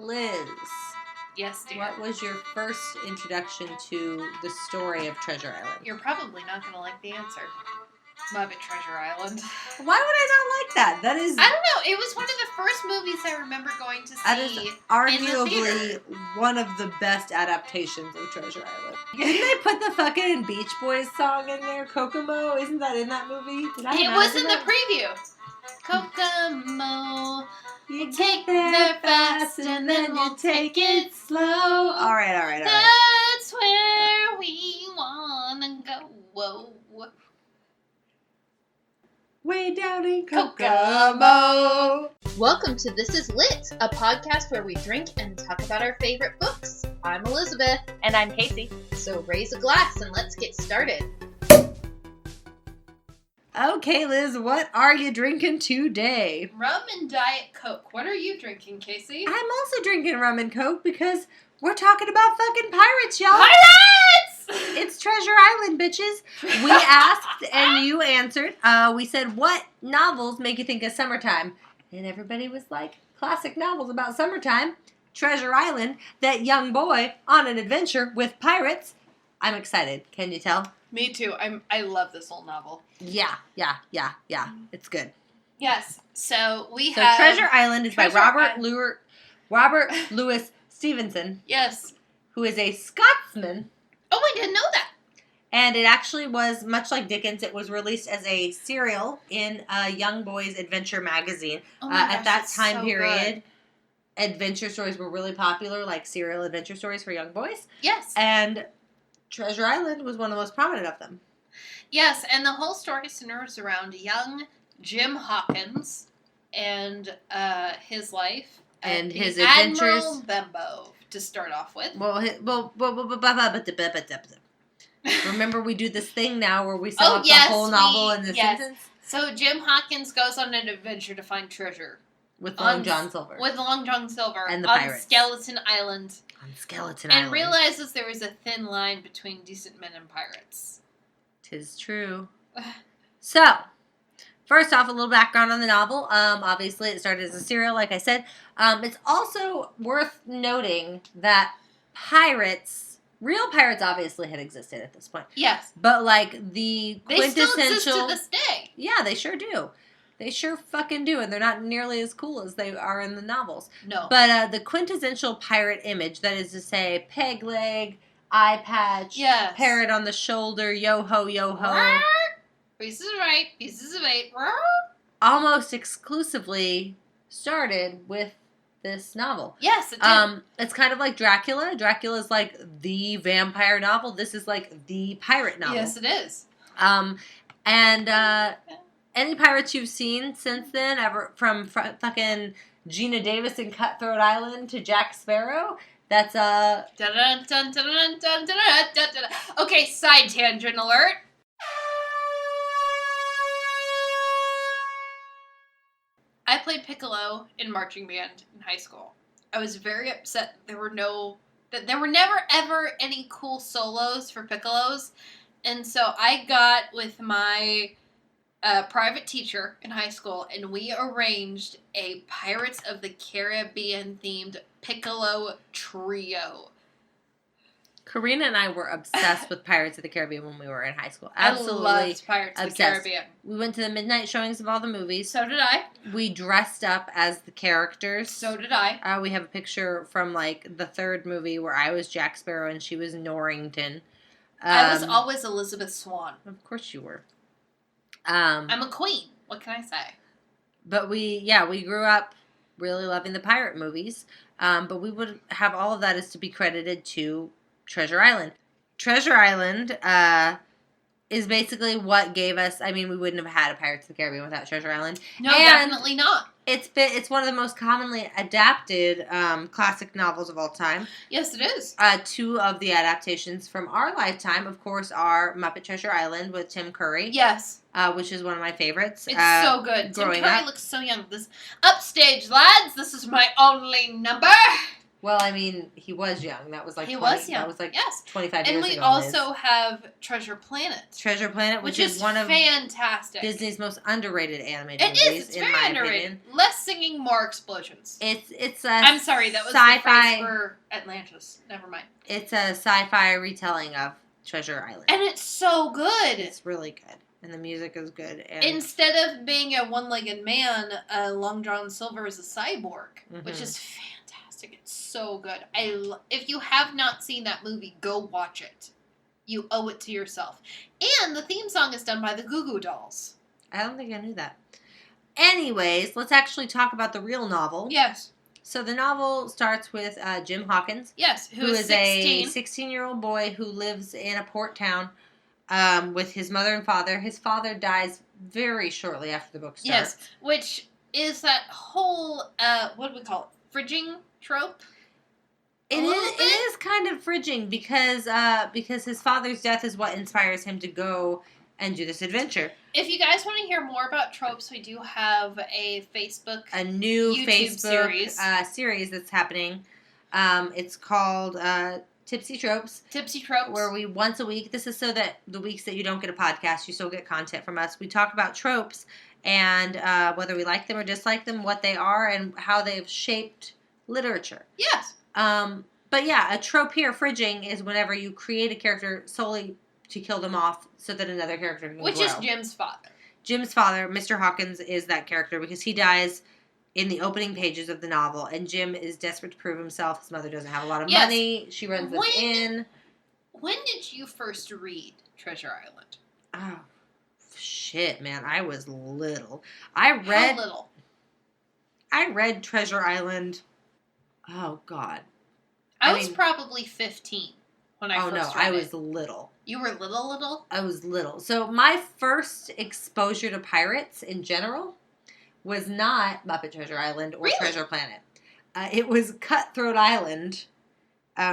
Liz. Yes, dear. What was your first introduction to the story of Treasure Island? You're probably not going to like the answer. Muppet Treasure Island. Why would I not like that? That is... I don't know. It was one of the first movies I remember going to see. That is in the arguably theater. one of the best adaptations of Treasure Island. Didn't they put the fucking Beach Boys song in there? Kokomo? Isn't that in that movie? Did I It imagine was in that? the preview. Kokomo. You Take there fast and then we'll take it slow. All right. That's where we wanna go. Whoa. Way down in Kokomo. Welcome to This Is Lit, a podcast where we drink and talk about our favorite books. I'm Elizabeth. And I'm Casey. So raise a glass and let's get started. Okay, Liz, what are you drinking today? Rum and Diet Coke. What are you drinking, Casey? I'm also drinking rum and coke because we're talking about fucking pirates, y'all. Pirates! It's Treasure Island, bitches. We asked and you answered. We said, what novels make you think of summertime? And everybody was like, classic novels about summertime. Treasure Island, that young boy on an adventure with pirates. I'm excited. Can you tell? Me too. I love this whole novel. Yeah. It's good. Yes. So So Treasure Island is by Robert Louis Stevenson. Yes. Who is a Scotsman. Oh, I didn't know that. And it actually was, much like Dickens, it was released as a serial in Young Boy's Adventure magazine. Oh my gosh, at that it's time so period, good. adventure stories were really popular, like serial adventure stories for young boys. Yes. And Treasure Island was one of the most prominent of them. Yes, and the whole story centers around young Jim Hawkins and his life. And his Admiral adventures. Bembo, to start off with. Remember, we do this thing now where we sum Oh, up yes, the whole novel in the yes. sentence. So Jim Hawkins goes on an adventure to find treasure. With Long John Silver. With Long John Silver. And the on pirates. Skeleton Island. On Skeleton And Island. realizes there is a thin line between decent men and pirates. 'Tis true. So, first off, a little background on the novel. Obviously, it started as a serial, like I said. It's also worth noting that real pirates obviously had existed at this point. Yes. But, like, the They quintessential... still exist to this day. Yeah, they sure do. They sure fucking do, and they're not nearly as cool as they are in the novels. No. But the quintessential pirate image, that is to say, peg leg, eye patch, Yes. parrot on the shoulder, yo-ho, yo-ho. Pieces of 8, pieces of 8. Almost exclusively started with this novel. Yes, it did. It's kind of like Dracula. Dracula's like the vampire novel. This is like the pirate novel. Yes, it is. Any pirates you've seen since then, ever from fucking Gina Davis in Cutthroat Island to Jack Sparrow, that's Okay, side tangent alert. I played piccolo in marching band in high school. I was very upset there were never ever any cool solos for piccolos, and so I got with my private teacher in high school, and we arranged a Pirates of the Caribbean themed piccolo trio. Karina and I were obsessed with Pirates of the Caribbean when we were in high school. Absolutely I loved Pirates of the obsessed. Caribbean. We went to the midnight showings of all the movies. So did I. We dressed up as the characters. So did I. We have a picture from, like, the third movie where I was Jack Sparrow and she was Norrington. I was always Elizabeth Swann. Of course you were. I'm a queen. What can I say? But we grew up really loving the pirate movies. But we would have all of that as to be credited to Treasure Island. Treasure Island is basically what gave us... I mean, we wouldn't have had a Pirates of the Caribbean without Treasure Island. No, definitely not. It's one of the most commonly adapted classic novels of all time. Yes, it is. Two of the adaptations from our lifetime, of course, are Muppet Treasure Island with Tim Curry. Yes. Which is one of my favorites. It's so good. Tim Curry up. looks so young. This upstage, lads. This is my only number. Well, I mean, he was young. That was like He was young. That was like yes. 25 years ago. And we also have Treasure Planet. Treasure Planet, which is one fantastic. of Disney's most underrated animated movies. It is. It's very underrated. Opinion. Less singing, more explosions. It's a I'm sorry, that was sci-fi the phrase for Atlantis. Never mind. It's a sci-fi retelling of Treasure Island. And it's so good. It's really good. And the music is good. And instead of being a one-legged man, Long John Silver is a cyborg, which is fantastic. It's so good. If you have not seen that movie, go watch it. You owe it to yourself. And the theme song is done by the Goo Goo Dolls. I don't think I knew that. Anyways, let's actually talk about the real novel. Yes. So the novel starts with Jim Hawkins. Yes, who is 16. A 16-year-old boy who lives in a port town with his mother and father. His father dies very shortly after the book starts. Yes, which is that whole, what do we call it, fridging trope? It is kind of fridging because his father's death is what inspires him to go and do this adventure. If you guys want to hear more about tropes, we do have a new YouTube series that's happening. It's called Tipsy Tropes. Tipsy Tropes. Where we once a week, this is so that the weeks that you don't get a podcast, you still get content from us. We talk about tropes and whether we like them or dislike them, what they are, and how they've shaped literature. Yes. But yeah, a trope here, fridging, is whenever you create a character solely to kill them off so that another character can Which grow. is Jim's father. Jim's father, Mr. Hawkins, is that character because he dies in the opening pages of the novel, and Jim is desperate to prove himself. His mother doesn't have a lot of money. She runs this inn. When did you first read Treasure Island? Oh, shit, man. I was little. How little? I read Treasure Island. Oh, God. I was probably 15 when I first read it. I was little. You were little? I was little. So my first exposure to pirates in general was not Muppet Treasure Island or Treasure Planet. It was Cutthroat Island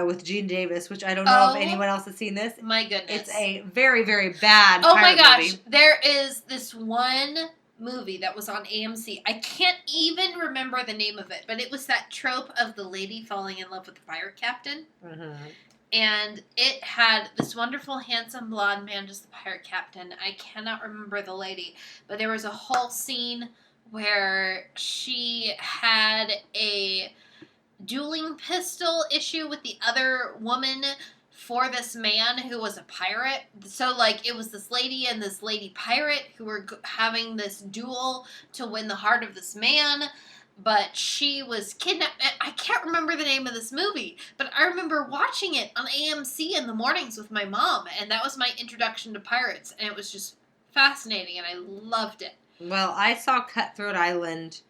with Gene Davis, which I don't know if anyone else has seen this. My goodness. It's a very, very bad pirate my gosh. movie. There is this one movie that was on AMC. I can't even remember the name of it, but it was that trope of the lady falling in love with the pirate captain. Mm-hmm. And it had this wonderful, handsome, blonde man, just the pirate captain. I cannot remember the lady, but there was a whole scene where she had a dueling pistol issue with the other woman for this man who was a pirate. So, like, it was this lady and this lady pirate who were having this duel to win the heart of this man. But she was kidnapped. I can't remember the name of this movie, but I remember watching it on AMC in the mornings with my mom, and that was my introduction to pirates, and it was just fascinating, and I loved it. Well, I saw Cutthroat Island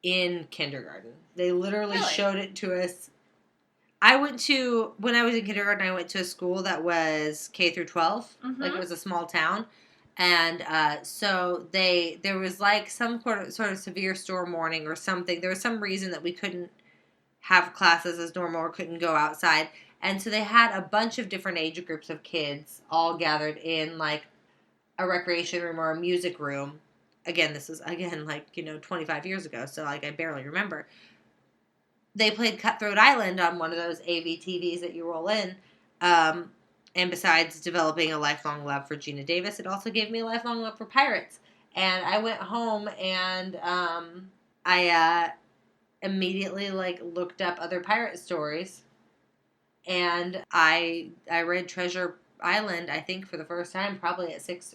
in kindergarten. They literally showed it to us. When I was in kindergarten, I went to a school that was K through 12. Mm-hmm. Like, it was a small town. And so there was like some sort of severe storm warning or something. There was some reason that we couldn't have classes as normal or couldn't go outside. And so they had a bunch of different age groups of kids all gathered in like a recreation room or a music room. Again, this is, 25 years ago. So like I barely remember. They played Cutthroat Island on one of those AV TVs that you roll in. And besides developing a lifelong love for Gina Davis, it also gave me a lifelong love for pirates. And I went home and I immediately looked up other pirate stories. And I read Treasure Island, I think, for the first time, probably at 6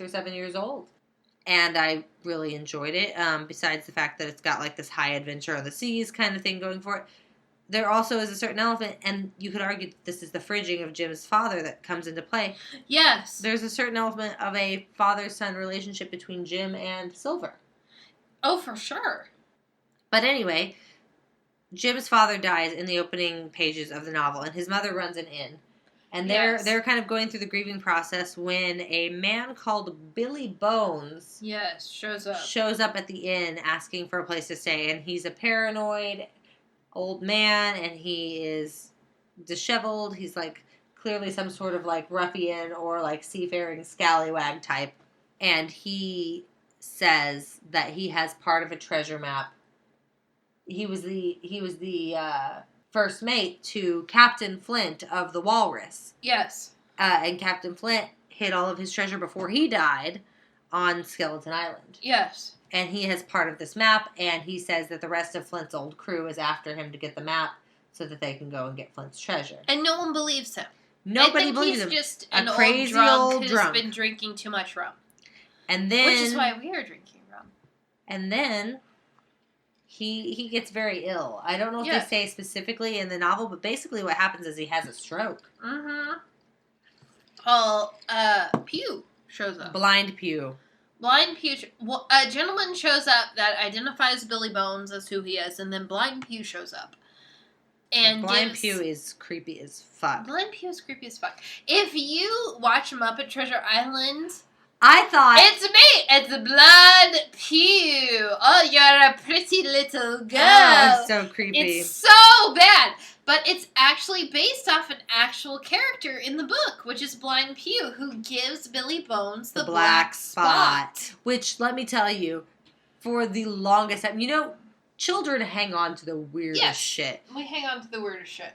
or 7 years old. And I really enjoyed it. Besides the fact that it's got like this high adventure on the seas kind of thing going for it. There also is a certain element, and you could argue that this is the fridging of Jim's father that comes into play. Yes. There's a certain element of a father-son relationship between Jim and Silver. Oh, for sure. But anyway, Jim's father dies in the opening pages of the novel, and his mother runs an inn. And they're kind of going through the grieving process when a man called Billy Bones shows up at the inn asking for a place to stay, and he's a paranoid old man, and he is disheveled. He's like clearly some sort of like ruffian or like seafaring scallywag type, and he says that he has part of a treasure map he was the first mate to Captain Flint of the Walrus. Yes. And Captain Flint hid all of his treasure before he died on Skeleton Island. Yes. And he has part of this map, and he says that the rest of Flint's old crew is after him to get the map so that they can go and get Flint's treasure. And no one believes him. Nobody believes him. He's just an crazy old drunk drunk who's been drinking too much rum. And then, which is why we are drinking rum. And then he gets very ill. I don't know if they say specifically in the novel, but basically what happens is he has a stroke. Mm-hmm. Well, Pew shows up. Blind Pew. Blind Pew. A gentleman shows up that identifies Billy Bones as who he is, and then Blind Pew shows up. And Blind Pew is creepy as fuck. Blind Pew is creepy as fuck. If you watch Muppet Treasure Island, I thought... It's me! It's Blind Pew! Oh, you're a pretty little girl. Oh, it's so creepy. It's so bad. But it's actually based off an actual character in the book, which is Blind Pew, who gives Billy Bones the black spot. Which, let me tell you, for the longest time, children hang on to the weirdest shit. We hang on to the weirdest shit.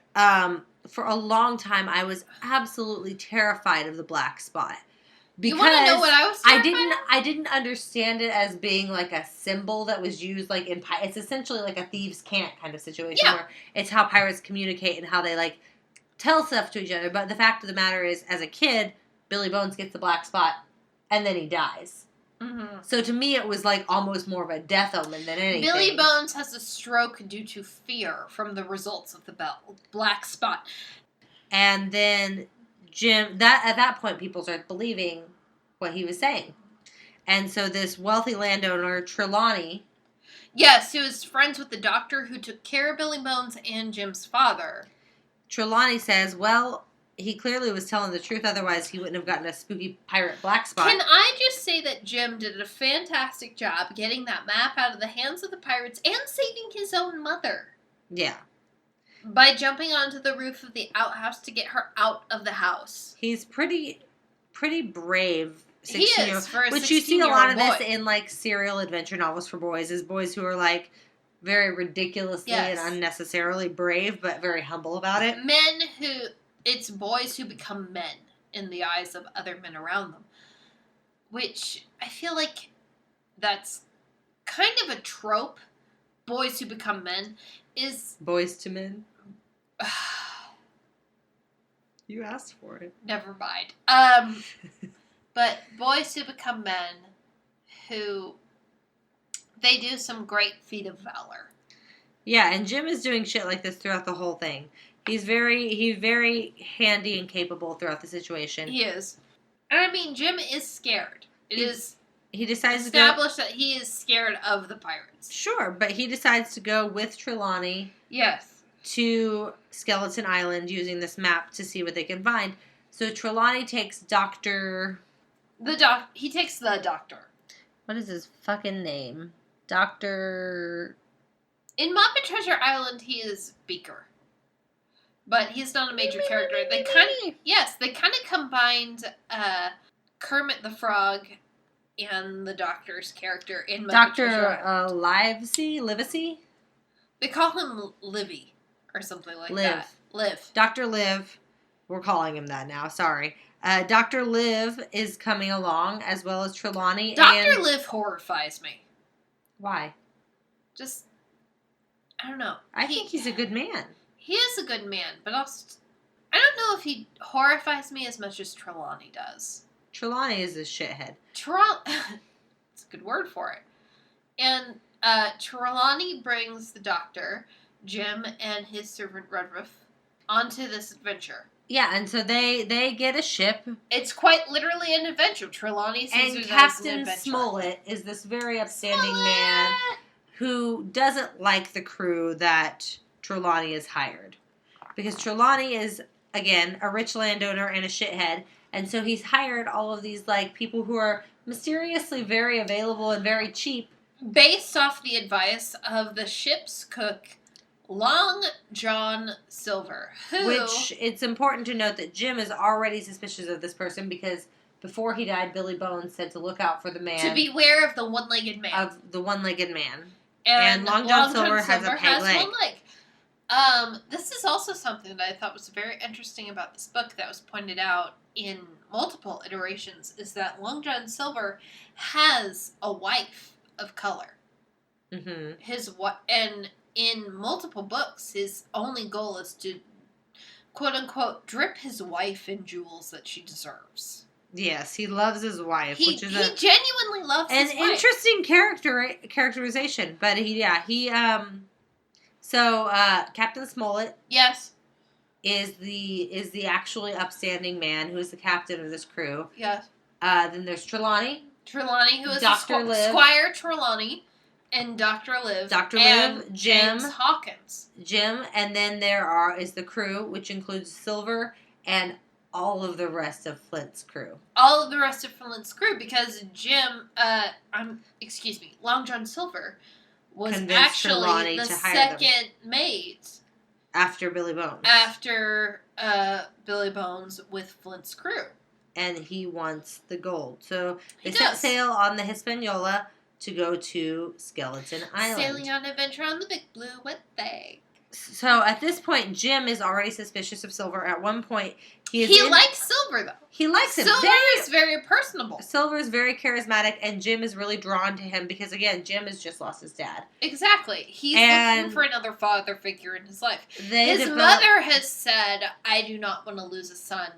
For a long time, I was absolutely terrified of the black spot. Because you want to know what I was terrified of? I didn't understand it as being like a symbol that was used like in it's essentially like a thieves' cant kind of situation where it's how pirates communicate and how they like tell stuff to each other. But the fact of the matter is, as a kid, Billy Bones gets the black spot and then he dies. Mm-hmm. So to me, it was like almost more of a death omen than anything. Billy Bones has a stroke due to fear from the results of the black spot. And then Jim, at that point, people started believing what he was saying. And so this wealthy landowner, Trelawney... Yes, who is friends with the doctor who took care of Billy Bones and Jim's father. Trelawney says, well, he clearly was telling the truth, otherwise he wouldn't have gotten a spooky pirate black spot. Can I just say that Jim did a fantastic job getting that map out of the hands of the pirates and saving his own mother? Yeah. By jumping onto the roof of the outhouse to get her out of the house. He's pretty brave. He is, for a 16-year-old boy. Which you see a lot of this in, like, serial adventure novels for boys, is boys who are, like, very ridiculously and unnecessarily brave, but very humble about it. It's boys who become men in the eyes of other men around them. Which, I feel like that's kind of a trope. Boys who become men is... Boys to men? You asked for it. Never mind. But boys who become men who... They do some great feat of valor. Yeah, and Jim is doing shit like this throughout the whole thing. He's very handy and capable throughout the situation. He is. And I mean, Jim is scared. He decides established that he is scared of the pirates. Sure, but he decides to go with Trelawney. Yes. To Skeleton Island using this map to see what they can find. So Trelawney takes He takes the doctor. What is his fucking name? Dr. In Muppet Treasure Island, he is Beaker. But he's not a major character. They kind of combined Kermit the Frog and the Doctor's character in Muppet Treasure Island. Livesey? They call him Livy or something like that. Liv. Dr. Liv. We're calling him that now. Sorry. Dr. Liv is coming along, as well as Trelawney. Dr. Liv horrifies me. Why? Just, I don't know. I think he's a good man. He is a good man, but also, I don't know if he horrifies me as much as Trelawney does. Trelawney is a shithead. It's a good word for it. And Trelawney brings the doctor, Jim, and his servant Redruth onto this adventure. Yeah, and so they get a ship. It's quite literally an adventure. Trelawney sees and Captain Smollett is this very upstanding man who doesn't like the crew that Trelawney has hired. Because Trelawney is, again, a rich landowner and a shithead, and so he's hired all of these like people who are mysteriously very available and very cheap. Based off the advice of the ship's cook, Long John Silver, Which, it's important to note that Jim is already suspicious of this person because before he died, Billy Bones said to look out for the man. To beware of the one-legged man. Of the one-legged man. And Long John Silver has a peg leg. one leg. This is also something that I thought was very interesting about this book that was pointed out in multiple iterations, is that Long John Silver has a wife of color. Mm-hmm. And in multiple books, his only goal is to, quote unquote, drip his wife in jewels that she deserves. Yes, he loves his wife. He genuinely loves his wife. An interesting characterization, but So Captain Smollett, yes, is the actually upstanding man who is the captain of this crew. Yes. Then there's Trelawney. Trelawney, who is Dr. Liv. Squire Trelawney, and Dr. Liv. Dr. Liv, Jim, James Hawkins. Jim, and then is the crew, which includes Silver and all of the rest of Flint's crew. All of the rest of Flint's crew, because Long John Silver was actually the second mate after Billy Bones. After Billy Bones with Flint's crew. And he wants the gold. So they set sail on the Hispaniola to go to Skeleton Island. Sailing on an adventure on the Big Blue, what they? So at this point, Jim is already suspicious of Silver. At one point, he likes Silver, though. He likes him. Silver is very personable. Silver is very charismatic, and Jim is really drawn to him because, again, Jim has just lost his dad. Exactly. He's looking for another father figure in his life. His mother has said, I do not want to lose a son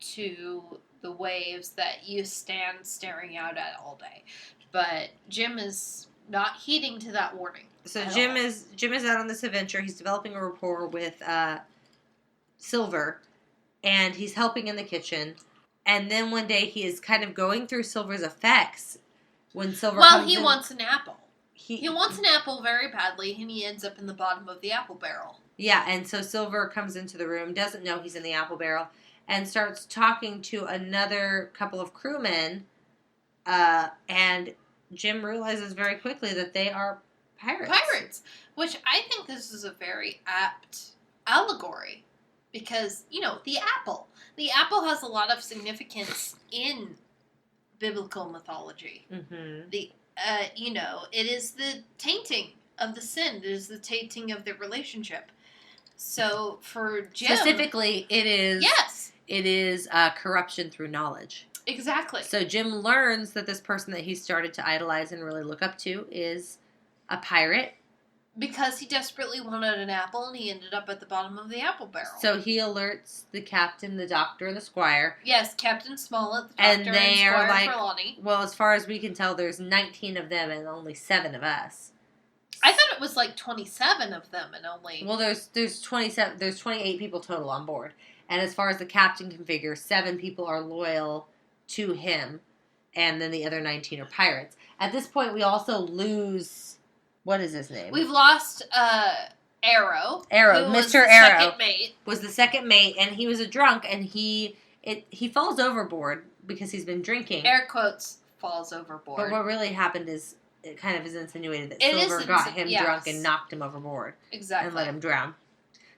to the waves that you stand staring out at all day. But Jim is not heeding to that warning. So Jim is out on this adventure. He's developing a rapport with Silver, and he's helping in the kitchen. And then one day he is kind of going through Silver's effects when Silver comes in. Wants an apple. He wants an apple very badly, and he ends up in the bottom of the apple barrel. Yeah, and so Silver comes into the room, doesn't know he's in the apple barrel, and starts talking to another couple of crewmen, and Jim realizes very quickly that they are pirates. Which I think this is a very apt allegory. Because, the apple. The apple has a lot of significance in biblical mythology. Mm-hmm. It is the tainting of the sin. It is the tainting of the relationship. So for Jim... Specifically, it is... Yes. It is corruption through knowledge. Exactly. So Jim learns that this person that he started to idolize and really look up to is a pirate. Because he desperately wanted an apple, and he ended up at the bottom of the apple barrel. So he alerts the captain, the doctor, and the squire. Yes, Captain Smollett, the doctor, and Squire Trelawney. Well, as far as we can tell, there's 19 of them and only 7 of us. I thought it was like 27 of them and only... Well, there's 27. There's 28 people total on board. And as far as the captain can figure, 7 people are loyal to him, and then the other 19 are pirates. At this point, we also lose... What is his name? We've lost Arrow. Mr. Arrow. Second mate. Was the second mate, and he was a drunk, and he falls overboard because he's been drinking. Air quotes, falls overboard. But what really happened is, it kind of is insinuated that Silver got him drunk and knocked him overboard. Exactly. And let him drown.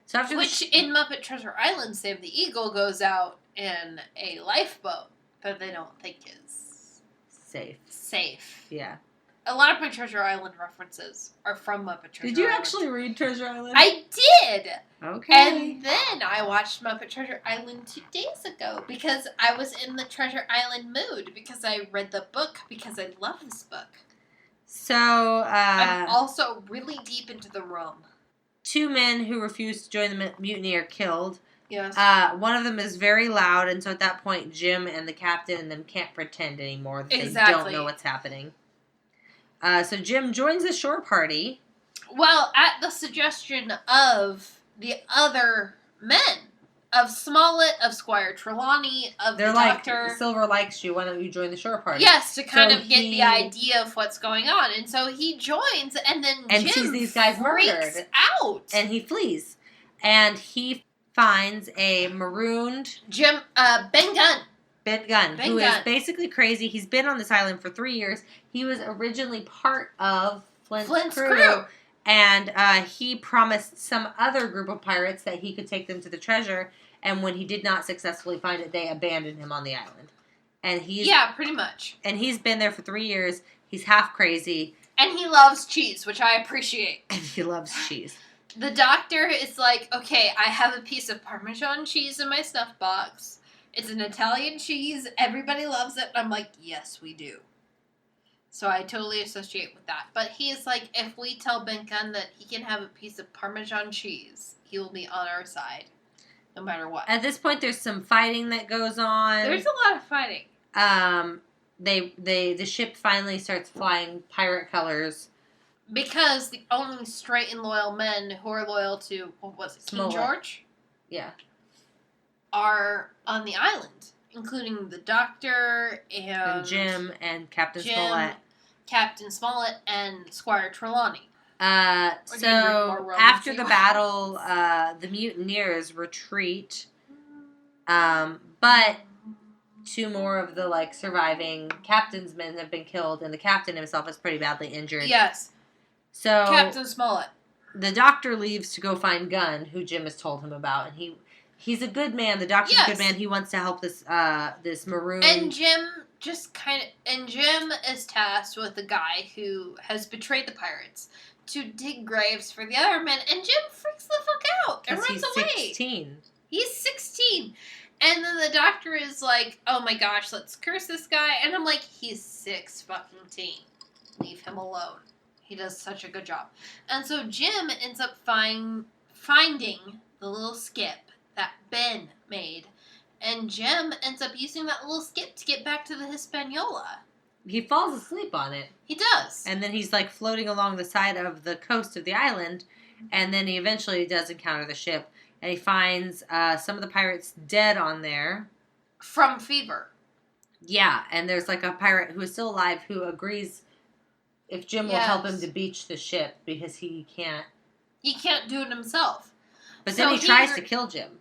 So after in Muppet Treasure Island, Save the Eagle goes out in a lifeboat that they don't think is... Safe. Yeah. A lot of my Treasure Island references are from Muppet Treasure Island. Did you actually read Treasure Island? I did! Okay. And then I watched Muppet Treasure Island 2 days ago because I was in the Treasure Island mood, because I read the book, because I love this book. So, I'm also really deep into the rum. 2 men who refuse to join the mutiny are killed. Yes. One of them is very loud, and so at that point, Jim and the captain and them can't pretend anymore that they don't know what's happening. So Jim joins the shore party. Well, at the suggestion of the other men. Of Smollett, of Squire Trelawney, of the doctor. Silver likes you, why don't you join the shore party? Yes, to kind of get the idea of what's going on. And so he joins, and then Jim sees these guys freaks out. And he flees. And he finds a marooned... Ben Gunn. Who is basically crazy. He's been on this island for 3 years. He was originally part of Flint's crew. And he promised some other group of pirates that he could take them to the treasure. And when he did not successfully find it, they abandoned him on the island. And pretty much. And he's been there for 3 years. He's half crazy. And he loves cheese, which I appreciate. And he loves cheese. The doctor is like, okay, I have a piece of Parmesan cheese in my stuff box. It's an Italian cheese. Everybody loves it. I'm like, yes, we do. So I totally associate with that. But he is like, if we tell Ben Gunn that he can have a piece of Parmesan cheese, he will be on our side, no matter what. At this point, there's some fighting that goes on. There's a lot of fighting. The ship finally starts flying pirate colors. Because the only straight and loyal men who are loyal to, what was it, King George? Yeah. Are on the island, including the Doctor and Jim and Captain Jim, Smollett. Captain Smollett and Squire Trelawney. So after the battle, the mutineers retreat. But 2 more of the surviving captain's men have been killed, and the captain himself is pretty badly injured. Yes. So Captain Smollett. The Doctor leaves to go find Gunn, who Jim has told him about, and he's a good man. The Doctor's a good man. He wants to help this maroon. And Jim Jim is tasked with the guy who has betrayed the pirates to dig graves for the other men, and Jim freaks the fuck out and runs away. 16. He's 16. And then the Doctor is like, oh my gosh, let's curse this guy. And I'm like, he's 6 Leave him alone. He does such a good job. And so Jim ends up finding the little skip that Ben made. And Jim ends up using that little skip to get back to the Hispaniola. He falls asleep on it. He does. And then he's floating along the side of the coast of the island. And then he eventually does encounter the ship. And he finds some of the pirates dead on there. From fever. Yeah, and there's a pirate who is still alive who agrees if Jim will help him to beach the ship because he can't. He can't do it himself. But then he tries to kill Jim.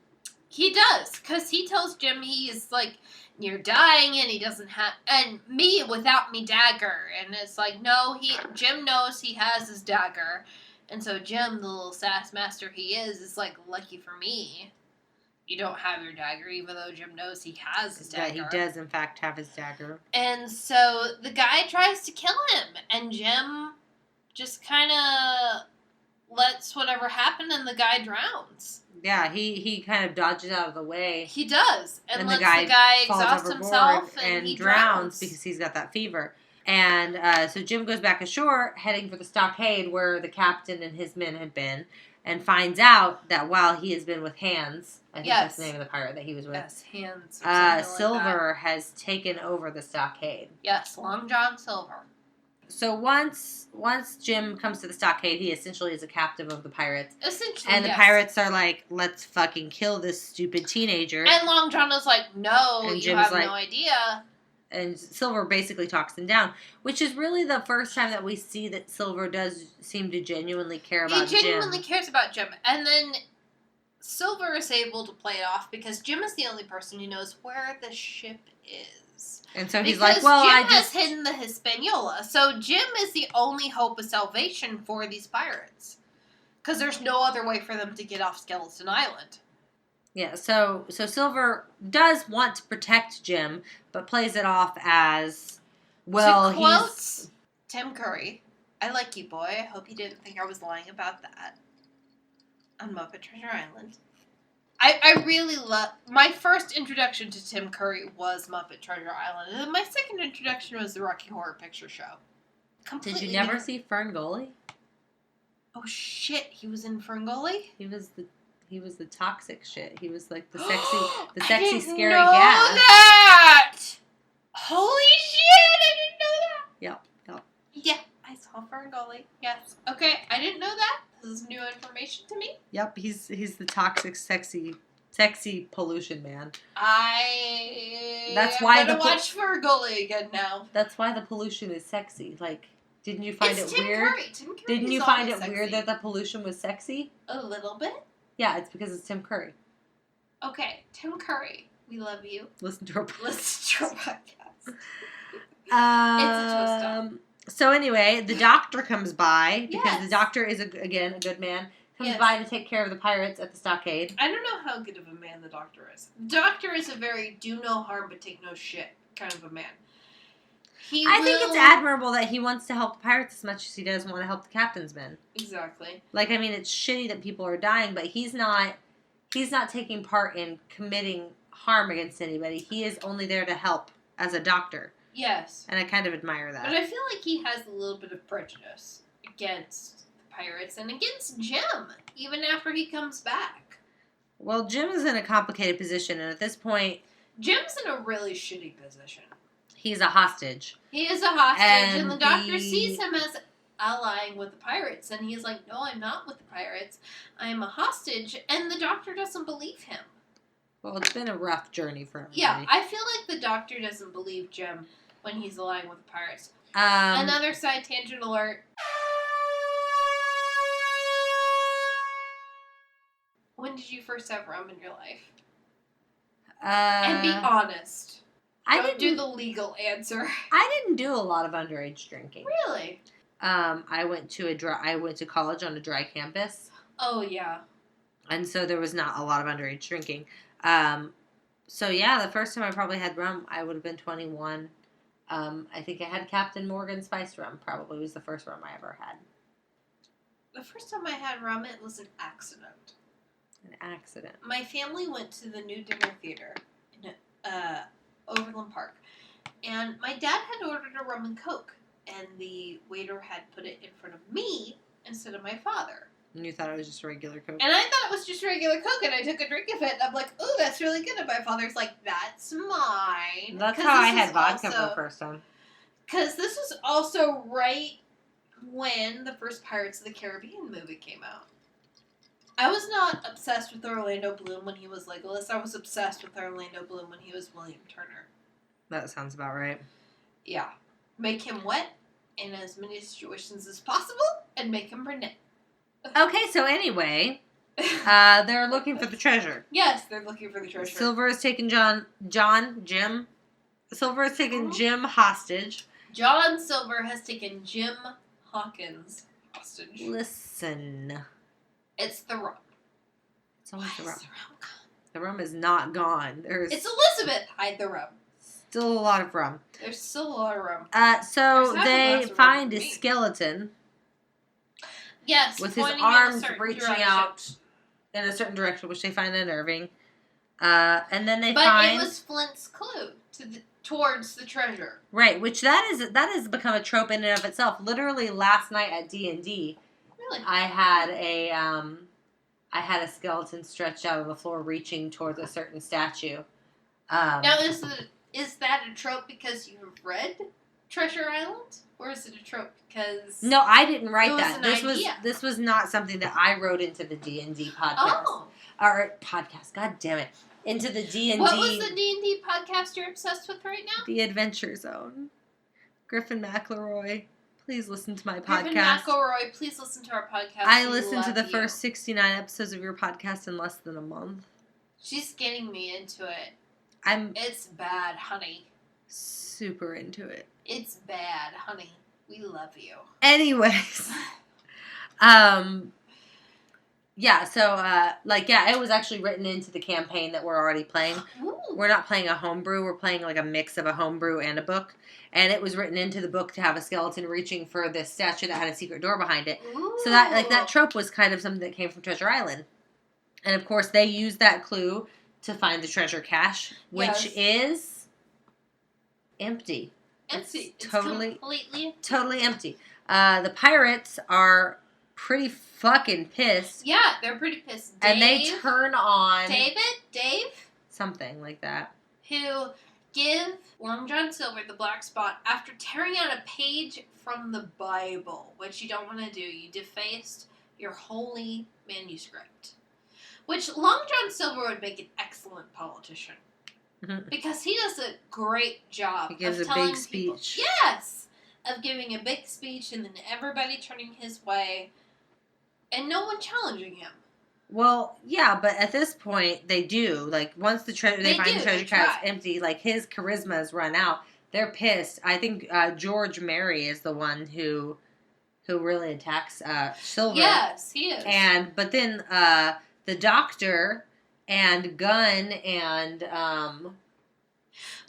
He does, because he tells Jim he's you're dying and he doesn't have, and me without me dagger. And it's no, Jim knows he has his dagger. And so Jim, the little sass master he is lucky for me. You don't have your dagger, even though Jim knows he has his dagger. Yeah, he does, in fact, have his dagger. And so the guy tries to kill him, and Jim just kind of lets whatever happen, and the guy drowns. Yeah, he kind of dodges out of the way. He does, and lets the guy exhaust himself, and he drowns. Because he's got that fever. And so Jim goes back ashore, heading for the stockade where the captain and his men had been, and finds out that while he has been with Hans, I think that's the name of the pirate that he was with. Yes, Hans. Silver has taken over the stockade. Yes, Long John Silver. So once Jim comes to the stockade, he essentially is a captive of the pirates. Essentially, and the pirates are like, let's fucking kill this stupid teenager. And Long John is like, no, and you Jim's have no idea. And Silver basically talks him down, which is really the first time that we see that Silver does seem to genuinely care about Jim. He genuinely cares about Jim. And then Silver is able to play it off because Jim is the only person who knows where the ship is. And so he's because like, well, Jim has hidden the Hispaniola. So Jim is the only hope of salvation for these pirates. Because there's no other way for them to get off Skeleton Island. Yeah, so Silver does want to protect Jim, but plays it off as, well, to quote Tim Curry, I like you, boy. I hope you didn't think I was lying about that. On Muppet Treasure Island. I really love... My first introduction to Tim Curry was Muppet Treasure Island. And then my second introduction was the Rocky Horror Picture Show. Did you never see Ferngully? Oh, shit. He was in Ferngully? He was the toxic shit. He was like the sexy, scary gas. That! Holy shit! I didn't know that. Yep. Yeah, I saw Ferngully. Yes. Okay, I didn't know that. This is new information to me. Yep, he's the toxic, sexy pollution man. That's why I'm gonna watch Ferngully again now. That's why the pollution is sexy. Didn't you find it Tim weird? Curry. Tim Curry. Didn't you find it weird that the pollution was sexy? A little bit. Yeah, it's because it's Tim Curry. Okay, Tim Curry, we love you. Listen to our podcast. It's a twist up. So anyway, the doctor comes by because the doctor is again a good man. Comes by to take care of the pirates at the stockade. I don't know how good of a man the doctor is. The doctor is a very do no harm but take no shit kind of a man. I think it's admirable that he wants to help the pirates as much as he does want to help the captain's men. Exactly. Like, I mean, it's shitty that people are dying, but he's not taking part in committing harm against anybody. He is only there to help as a doctor. Yes. And I kind of admire that. But I feel like he has a little bit of prejudice against the pirates and against Jim, even after he comes back. Well, Jim is in a complicated position, and at this point... Jim's in a really shitty position. He's a hostage. He is a hostage, and the doctor sees him as allying with the pirates, and he's like, no, I'm not with the pirates. I am a hostage, and the doctor doesn't believe him. Well, it's been a rough journey for everybody. Yeah, I feel like the doctor doesn't believe Jim when he's allying with the pirates. Another side tangent alert. When did you first have rum in your life? And be honest. Don't do the legal answer. I didn't do a lot of underage drinking. Really? I went to college on a dry campus. Oh yeah. And so there was not a lot of underage drinking. So yeah, the first time I probably had rum, I would have been 21. I think I had Captain Morgan spiced rum. Probably was the first rum I ever had. The first time I had rum, it was an accident. An accident. My family went to the New Dinner Theater in Overland Park, and my dad had ordered a rum and coke, and the waiter had put it in front of me instead of my father. And you thought it was just regular coke? And I thought it was just regular coke, and I took a drink of it, and I'm like, ooh, that's really good. And my father's like, that's mine. That's how I had vodka for the first time. Because this was also right when the first Pirates of the Caribbean movie came out. I was not obsessed with Orlando Bloom when he was Legolas. I was obsessed with Orlando Bloom when he was William Turner. That sounds about right. Yeah. Make him wet in as many situations as possible, and make him brunette. Okay, so anyway, they're looking for the treasure. Yes, they're looking for the treasure. Silver has taken Jim. Silver has taken Jim hostage. John Silver has taken Jim Hawkins hostage. Listen. It's the rum. It's always the rum. The rum is not gone. It's Elizabeth. Hide the rum. Still a lot of rum. There's still a lot of rum. So they find a skeleton. Yes, with his arms reaching out in a certain direction, which they find unnerving. And then But it was Flint's clue towards the treasure. Right, which that has become a trope in and of itself. Literally last night at D&D, really, I had a skeleton stretched out on the floor, reaching towards a certain statue. Now, is that a trope because you've read Treasure Island, or is it a trope because? No, I didn't write that. Idea. This was not something that I wrote into the D&D podcast. Oh, or podcast. God damn it. Into the D&D. What was the D&D podcast you're obsessed with right now? The Adventure Zone. Griffin McElroy, please listen to my podcast. Griffin McElroy, please listen to our podcast. I listened to the first 69 episodes of your podcast in less than a month. She's getting me into it. It's bad, honey. Super into it. It's bad, honey. We love you. Anyways. Yeah, so, it was actually written into the campaign that we're already playing. Ooh. We're not playing a homebrew. We're playing, like, a mix of a homebrew and a book. And it was written into the book to have a skeleton reaching for this statue that had a secret door behind it. Ooh. So that trope was kind of something that came from Treasure Island. And, of course, they used that clue to find the treasure cache, which is empty. Empty. It's totally empty. The pirates are pretty fucking pissed. Yeah, they're pretty pissed. And they turn on... Dave? Something like that. Who give Long John Silver the black spot after tearing out a page from the Bible, which you don't want to do. You defaced your holy manuscript. Which Long John Silver would make an excellent politician. Mm-hmm. Because he does a great job. He gives of a big speech. Yes! Of giving a big speech and then everybody turning his way and no one challenging him. Well, yeah, but at this point, they do. Like, once they find the treasure cache empty, like, his charisma has run out. They're pissed. I think George Merry is the one who really attacks Silver. Yes, he is. But then the Doctor and Gunn and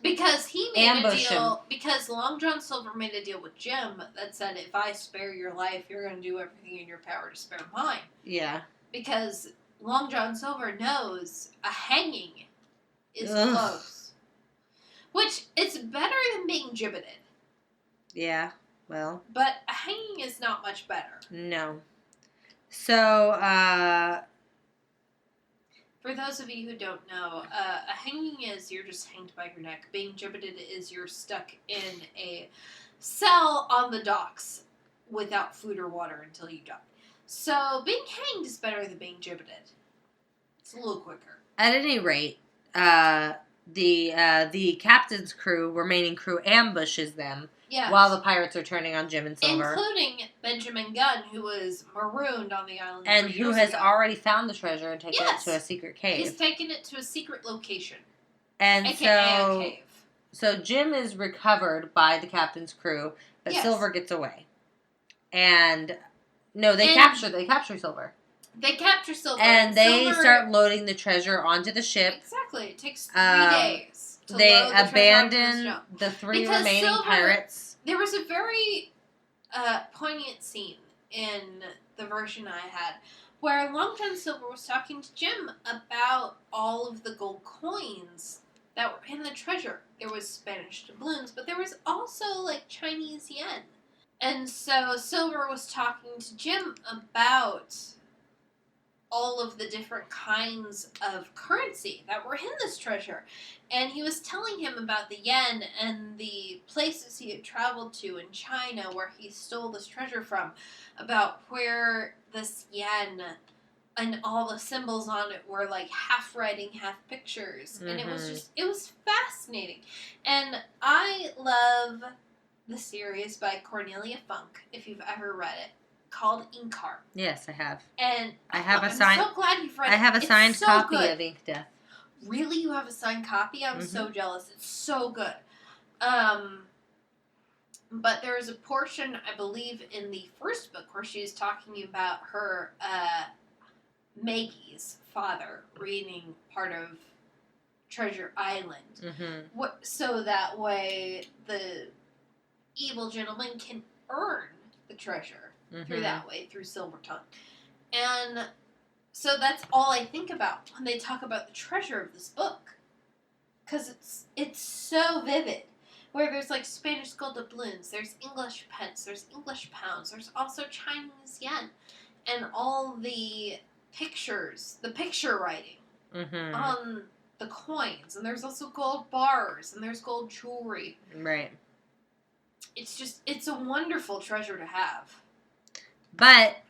Because he made Ambush a deal. Because Long John Silver made a deal with Jim that said, if I spare your life, you're going to do everything in your power to spare mine. Yeah. Because Long John Silver knows a hanging is Ugh. close. Which, it's better than being gibbeted. Yeah, well. But a hanging is not much better. No. So, for those of you who don't know, a hanging is you're just hanged by your neck. Being gibbeted is you're stuck in a cell on the docks without food or water until you die. So being hanged is better than being gibbeted. It's a little quicker. At any rate, the captain's crew, remaining crew, ambushes them. Yes. While the pirates are turning on Jim and Silver. Including Benjamin Gunn, who was marooned on the island. And who has already found the treasure and taken it to a secret cave. He's taken it to a secret location. And AKA a cave. So Jim is recovered by the captain's crew, but Silver gets away. And they capture Silver. They capture Silver. And they start loading the treasure onto the ship. Exactly. It takes 3 days. They abandon the 3 remaining pirates. There was a very poignant scene in the version I had where Long John Silver was talking to Jim about all of the gold coins that were in the treasure. There was Spanish doubloons, but there was also Chinese yen. And so Silver was talking to Jim about all of the different kinds of currency that were in this treasure. And he was telling him about the yen and the places he had traveled to in China where he stole this treasure from, about where this yen and all the symbols on it were half writing, half pictures. And it was fascinating. And I love the series by Cornelia Funk, if you've ever read it, called Inkheart. Yes, I have. And I'm so glad you've read it. I have a signed copy of Ink Death. Really? You have a signed copy? I'm so jealous. It's so good. But there is a portion, I believe, in the first book where she's talking about her Maggie's father reading part of Treasure Island. So that way the evil gentleman can earn the treasure. Through that way, through Silver Tongue. And so that's all I think about when they talk about the treasure of this book. Because it's so vivid. Where there's Spanish gold doubloons, there's English pence, there's English pounds, there's also Chinese yen. And all the pictures, the picture writing on the coins. And there's also gold bars, and there's gold jewelry. Right. It's a wonderful treasure to have. But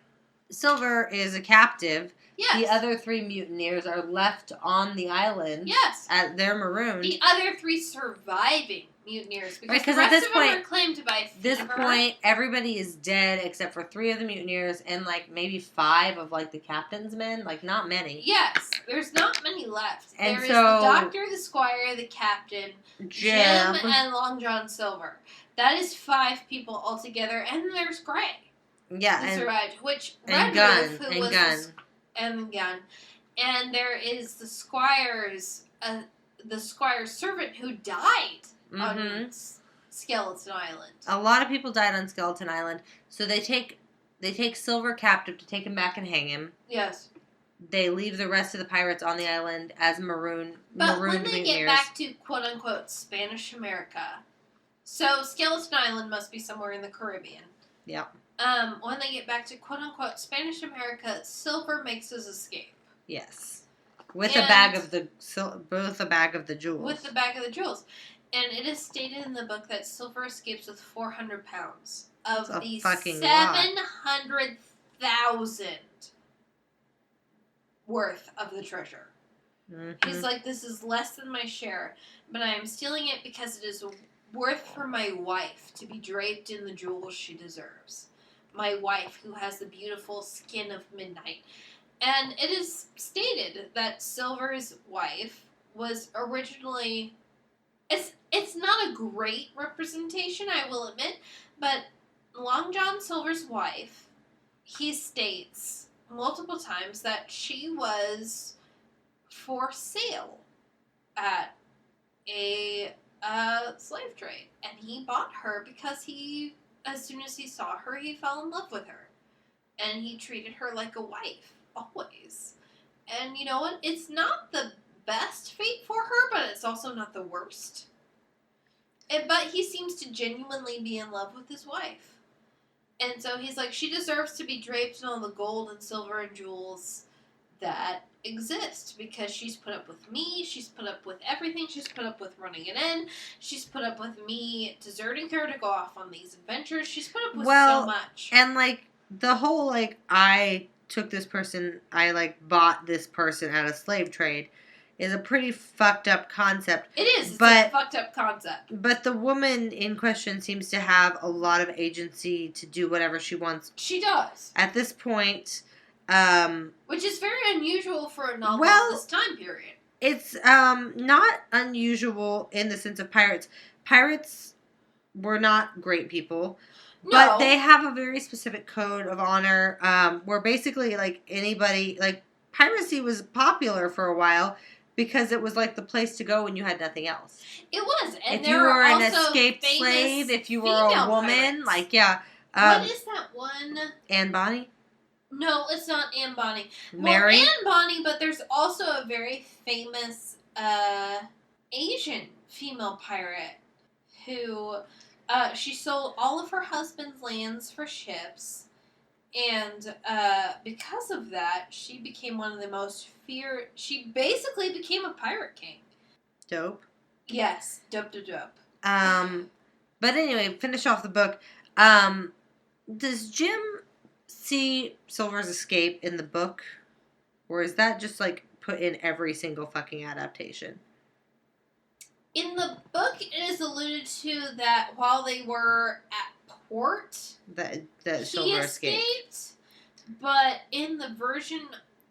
Silver is a captive. Yes. The other 3 mutineers are left on the island. Yes. They're marooned. The other 3 surviving mutineers. Because the at rest of them are claimed by fever. This point, everybody is dead except for 3 of the mutineers and maybe 5 of the captain's men. Not many. Yes. There's not many left. And there is the doctor, the squire, the captain, Jim, and Long John Silver. That is 5 people altogether. And there's Gray. Yeah, who survived, which and Gun, and Gun, and there is the squire's servant who died on Skeleton Island. A lot of people died on Skeleton Island, so they take Silver captive to take him back and hang him. Yes. They leave the rest of the pirates on the island as marooned when they mutineers. Get back to quote unquote Spanish America, so Skeleton Island must be somewhere in the Caribbean. Yeah. When they get back to quote-unquote Spanish America, Silver makes his escape. Yes. With a bag of the jewels. With the bag of the jewels. And it is stated in the book that Silver escapes with 400 pounds of the 700,000 worth of the treasure. He's like, this is less than my share, but I am stealing it because it is worth for my wife to be draped in the jewels she deserves. My wife, who has the beautiful skin of midnight. And it is stated that Silver's wife was originally... It's not a great representation, I will admit, but Long John Silver's wife, he states multiple times that she was for sale at a slave trade, and he bought her because as soon as he saw her, he fell in love with her, and he treated her like a wife always. And you know what? It's not the best fate for her, but it's also not the worst. But he seems to genuinely be in love with his wife. And so he's like, she deserves to be draped in all the gold and silver and jewels that exist because she's put up with me, she's put up with everything, she's put up with running it in, she's put up with me deserting her to go off on these adventures, she's put up with so much. And, like, the whole, like, I took this person, I, like, bought this person at a slave trade is a pretty fucked up concept. It is. It's a fucked up concept. But the woman in question seems to have a lot of agency to do whatever she wants. She does. At this point, which is very unusual for a novel of this time period. It's not unusual in the sense of pirates. Pirates were not great people. No. But they have a very specific code of honor where basically, like, anybody, like, piracy was popular for a while because it was, like, the place to go when you had nothing else. It was. And if you were an escaped slave, if you were a woman, pirates. Like, yeah. What is that one? Anne Bonny? No, it's not Anne Bonny. Mary? Well, Anne Bonny, but there's also a very famous Asian female pirate who she sold all of her husband's lands for ships. And because of that, she became one of the most feared... She basically became a pirate king. Dope. Yes, dope. But anyway, finish off the book. Does Jim see Silver's escape in the book? Or is that just, like, put in every single fucking adaptation? In the book, it is alluded to that while they were at port... That Silver escaped. But in the version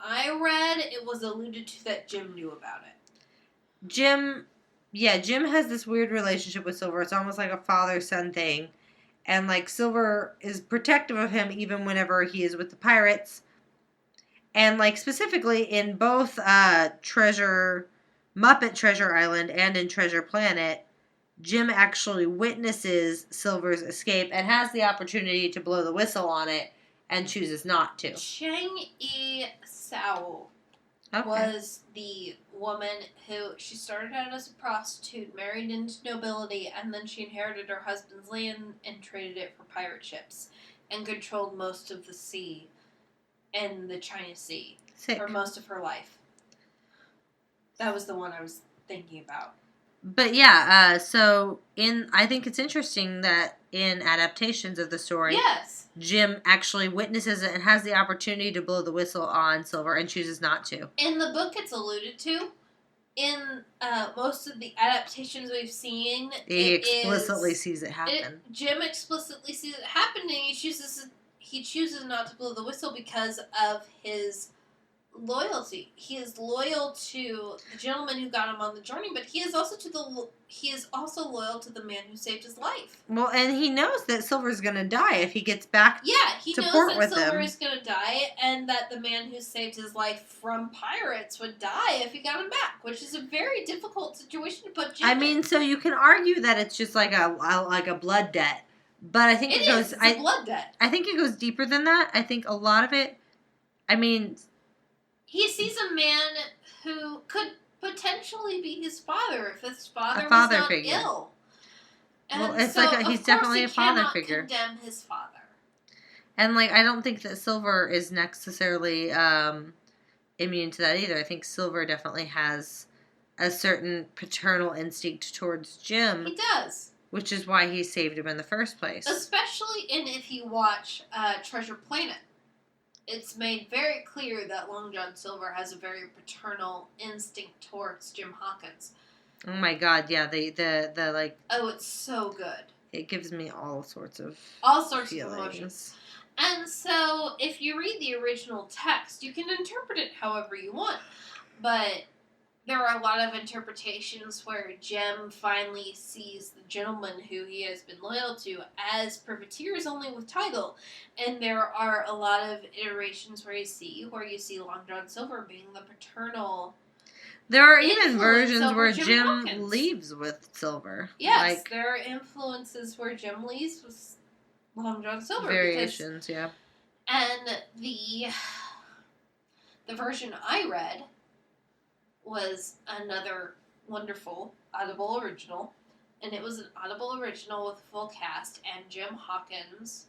I read, it was alluded to that Jim knew about it. Jim has this weird relationship with Silver. It's almost like a father-son thing. And, like, Silver is protective of him even whenever he is with the pirates. And, like, specifically in both Muppet Treasure Island and in Treasure Planet, Jim actually witnesses Silver's escape and has the opportunity to blow the whistle on it and chooses not to. Chang-Yi Sao was the woman who, she started out as a prostitute, married into nobility, and then she inherited her husband's land and traded it for pirate ships and controlled most of the sea and the China Sea for most of her life. That was the one I was thinking about. But yeah, I think it's interesting that in adaptations of the story, yes, Jim actually witnesses it and has the opportunity to blow the whistle on Silver and chooses not to. In the book, it's alluded to. In most of the adaptations we've seen, he explicitly sees it happen. Jim explicitly sees it happen, and he chooses not to blow the whistle because of his loyalty. He is loyal to the gentleman who got him on the journey, but he is also loyal to the man who saved his life. Well, and he knows that Silver's going to die if he gets back to port with him. Yeah, he knows that Silver is going to die, and that the man who saved his life from pirates would die if he got him back, which is a very difficult situation to put Jim in. So you can argue that it's just like a blood debt, but I think it's a blood debt. I think it goes deeper than that. I think a lot of it, he sees a man who could potentially be his father if his father was not figure. Ill. And well, it's he's definitely a father figure. He cannot condemn his father. And I don't think that Silver is necessarily immune to that either. I think Silver definitely has a certain paternal instinct towards Jim. He does. Which is why he saved him in the first place. Especially if you watch Treasure Planet. It's made very clear that Long John Silver has a very paternal instinct towards Jim Hawkins. Oh my God! Yeah, the like. Oh, it's so good. It gives me all sorts of of emotions. And so, if you read the original text, you can interpret it however you want. But there are a lot of interpretations where Jim finally sees the gentleman who he has been loyal to as privateers only with title. And there are a lot of iterations where you see Long John Silver being the paternal There are even influence versions over where Jim Jim Hawkins. leaves with Silver. Yes, Like, there are influences where Jim leaves with Long John Silver. variations, yeah. And the version I read was another wonderful Audible original. And it was an Audible original with a full cast. And Jim Hawkins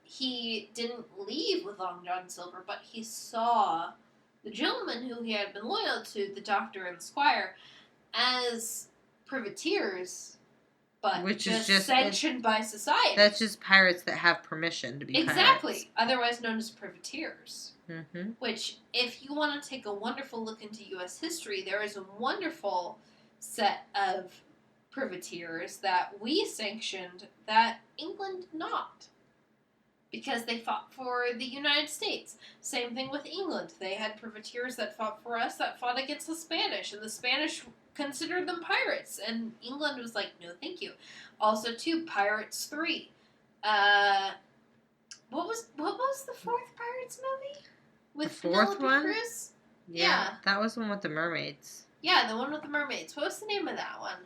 he didn't leave with Long John Silver, but he saw the gentleman who he had been loyal to, the doctor and the squire, as privateers, but Which is just sanctioned by society. That's just pirates that have permission to be exactly, otherwise known as privateers. Mm-hmm. Which, if you want to take a wonderful look into U.S. history, there is a wonderful set of privateers that we sanctioned that England did not. Because they fought for the United States. Same thing with England. They had privateers that fought for us, that fought against the Spanish. And the Spanish considered them pirates. And England was like, no, thank you. Also, too, Pirates 3. What was the fourth Pirates movie? With The fourth Penelope one? Cruz? Yeah. That was the one with the mermaids. Yeah, the one with the mermaids. What was the name of that one?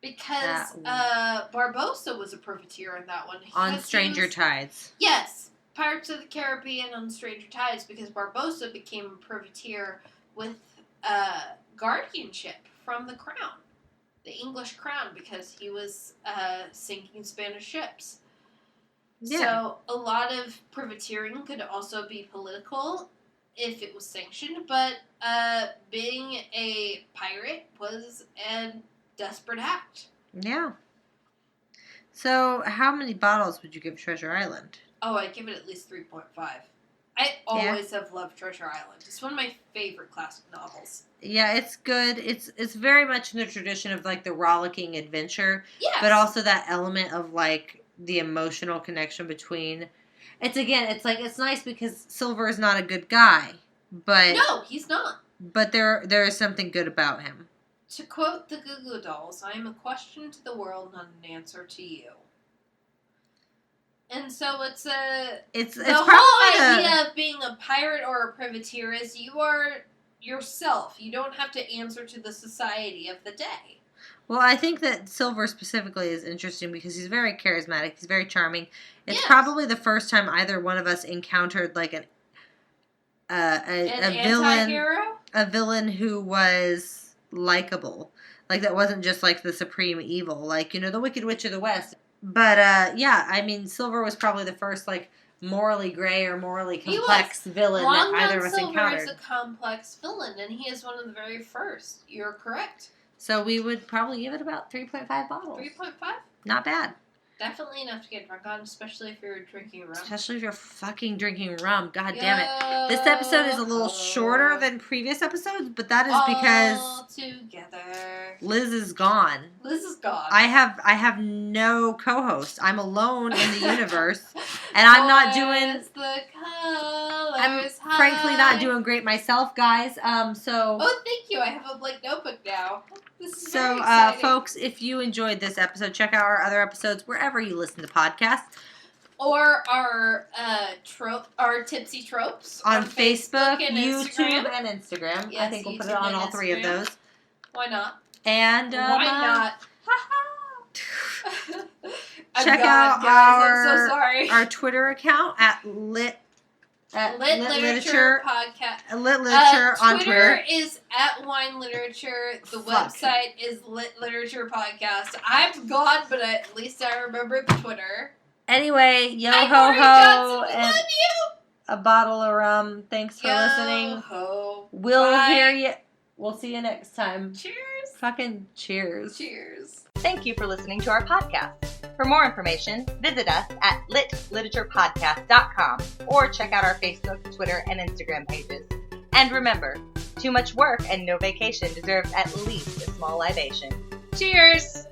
Because That Barbossa was a privateer in that one. On Stranger Tides. Yes, Pirates of the Caribbean on Stranger Tides, because Barbossa became a privateer with guardianship from the crown, the English crown, because he was sinking Spanish ships. Yeah. So a lot of privateering could also be political if it was sanctioned, but being a pirate was a desperate act. Yeah. So, how many bottles would you give Treasure Island? Oh, I'd give it at least 3.5. I always have loved Treasure Island. It's one of my favorite classic novels. Yeah, it's good. It's very much in the tradition of, like, the rollicking adventure. Yes. But also that element of, like, the emotional connection between... It's nice because Silver is not a good guy. But no, he's not. But there is something good about him. To quote the Goo Goo Dolls, I am a question to the world, not an answer to you. And so it's the whole idea of being a pirate or a privateer is you are yourself. You don't have to answer to the society of the day. Well, I think that Silver specifically is interesting because he's very charismatic. He's very charming. It's Yes. probably the first time either one of us encountered like a villain who was likable. Like that wasn't just like the supreme evil, like, the Wicked Witch of the West. But yeah, I mean, Silver was probably the first like morally gray or morally complex villain that either of us encountered. Long John Silver is a complex villain, and he is one of the very first. You're correct. So we would probably give it about 3.5 bottles. 3.5? Not bad. Definitely enough to get drunk on, especially if you're drinking rum. Especially if you're fucking drinking rum. God damn it. This episode is a little shorter than previous episodes, but that is because all together. Liz is gone. Liz is gone. I have no co-host. I'm alone in the universe, and I'm not doing. I'm frankly not doing great myself, guys. So. Oh, thank you. I have a blank notebook now. This is so, very exciting. folks, if you enjoyed this episode, check out our other episodes wherever you listen to podcasts. Or our Tipsy Tropes on Facebook, and YouTube, and Instagram. Yes, I think we'll put YouTube it on and all three of Instagram. those. Why not? And why not? Check out guys, I'm so sorry. our Twitter account at Lit Literature Podcast. Lit Literature on Twitter is at Wine Literature. The website is Lit Literature Podcast. I'm gone, but at least I remember the Twitter. Anyway, yo Hi, ho Corey ho, Johnson, and love you. a bottle of rum. Thanks for listening. Ho. We'll Bye. hear you. We'll see you next time. Cheers. Fucking cheers. Cheers. Thank you for listening to our podcast. For more information, visit us at litliteraturePodcast.com or check out our Facebook, Twitter, and Instagram pages. And remember, too much work and no vacation deserves at least a small libation. Cheers!